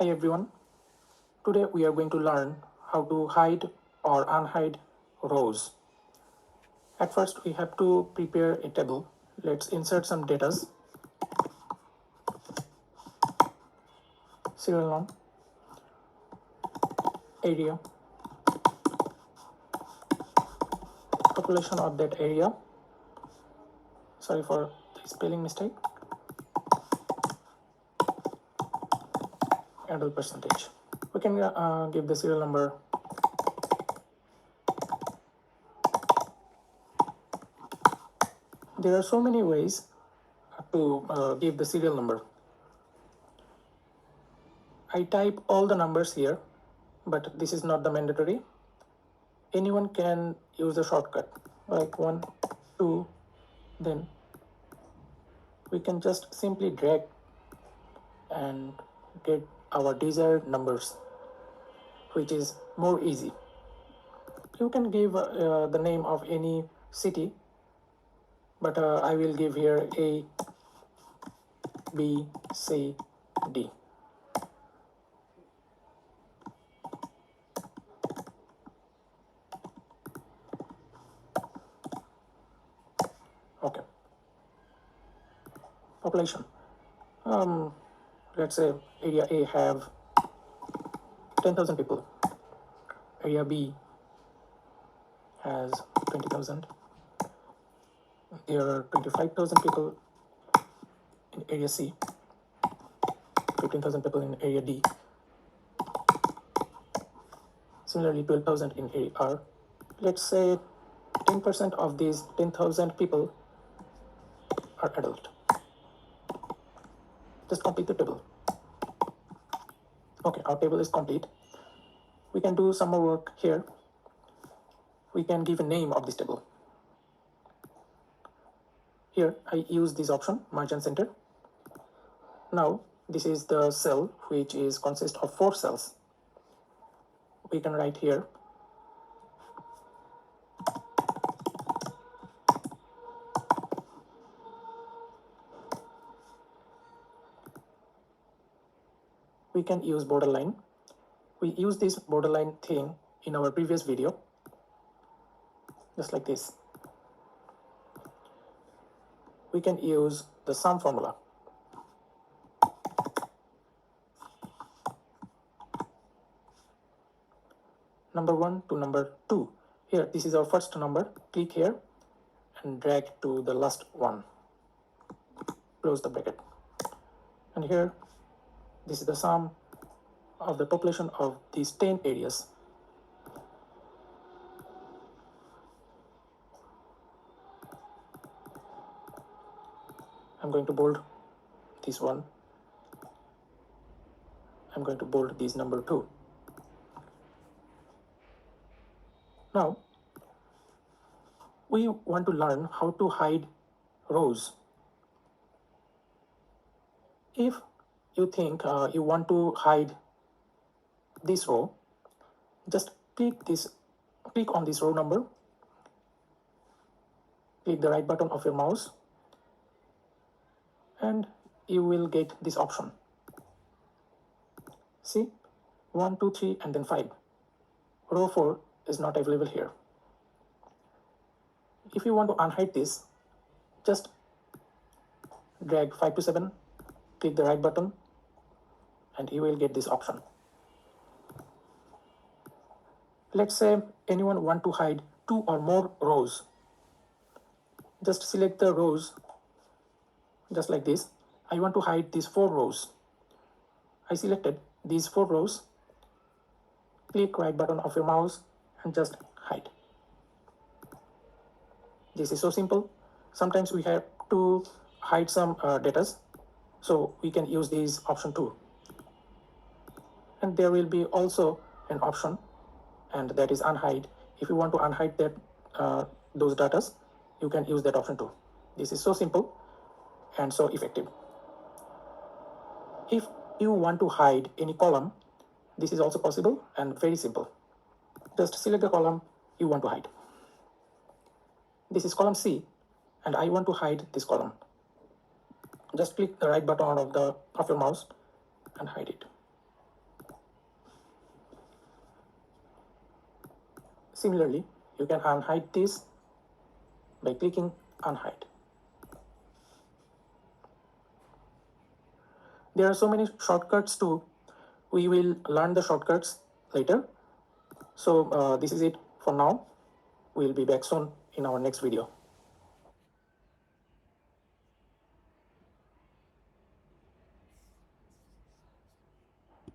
Hi everyone, today we are going to learn how to hide or unhide rows. At first we have to prepare a table. Let's insert some data. Serial name, area, population of that area. Sorry for the spelling mistake. Adult percentage. We can give the serial number. There are so many ways to give the serial number. I type all the numbers here, but this is not the mandatory. Anyone can use the shortcut like 1, 2, then we can just simply drag and get our desired numbers, which is more easy. You can give the name of any city, but I will give here A, B, C, D. Okay. Population. Let's say area A have 10,000 people. Area B has 20,000. There are 25,000 people in area C, 15,000 people in area D. Similarly, 12,000 in area R. Let's say 10% of these 10,000 people are adult. Just complete the table. Okay, our table is complete. We can do some more work here. We can give a name of this table. Here I use this option, margin center. Now this is the cell which is consist of 4 cells. We can write here we can use borderline. We use this borderline thing in our previous video, just like this. We can use the sum formula. Number 1 to number 2. Here, this is our first number. Click here and drag to the last one. Close the bracket. And here, this is the sum of the population of these 10 areas. I'm going to bold this one. I'm going to bold this number 2. Now, we want to learn how to hide rows. If you think you want to hide this row, just click on this row number, click the right button of your mouse, and you will get this option. See, 1, 2, 3, and then 5. Row 4 is not available here. If you want to unhide this, just drag 5 to 7, click the right button, and you will get this option. Let's say anyone want to hide 2 or more rows. Just select the rows just like this. I want to hide these 4 rows. I selected these 4 rows. Click right button of your mouse and just hide. This is so simple. Sometimes we have to hide some data, so we can use this option too. And there will be also an option, and that is unhide. If you want to unhide that those data, you can use that option too. This is so simple and so effective. If you want to hide any column, this is also possible and very simple. Just select the column you want to hide. This is column C, and I want to hide this column. Just click the right button of your mouse and hide it. Similarly, you can unhide this by clicking unhide. There are so many shortcuts too. We will learn the shortcuts later. So this is it for now. We'll be back soon in our next video.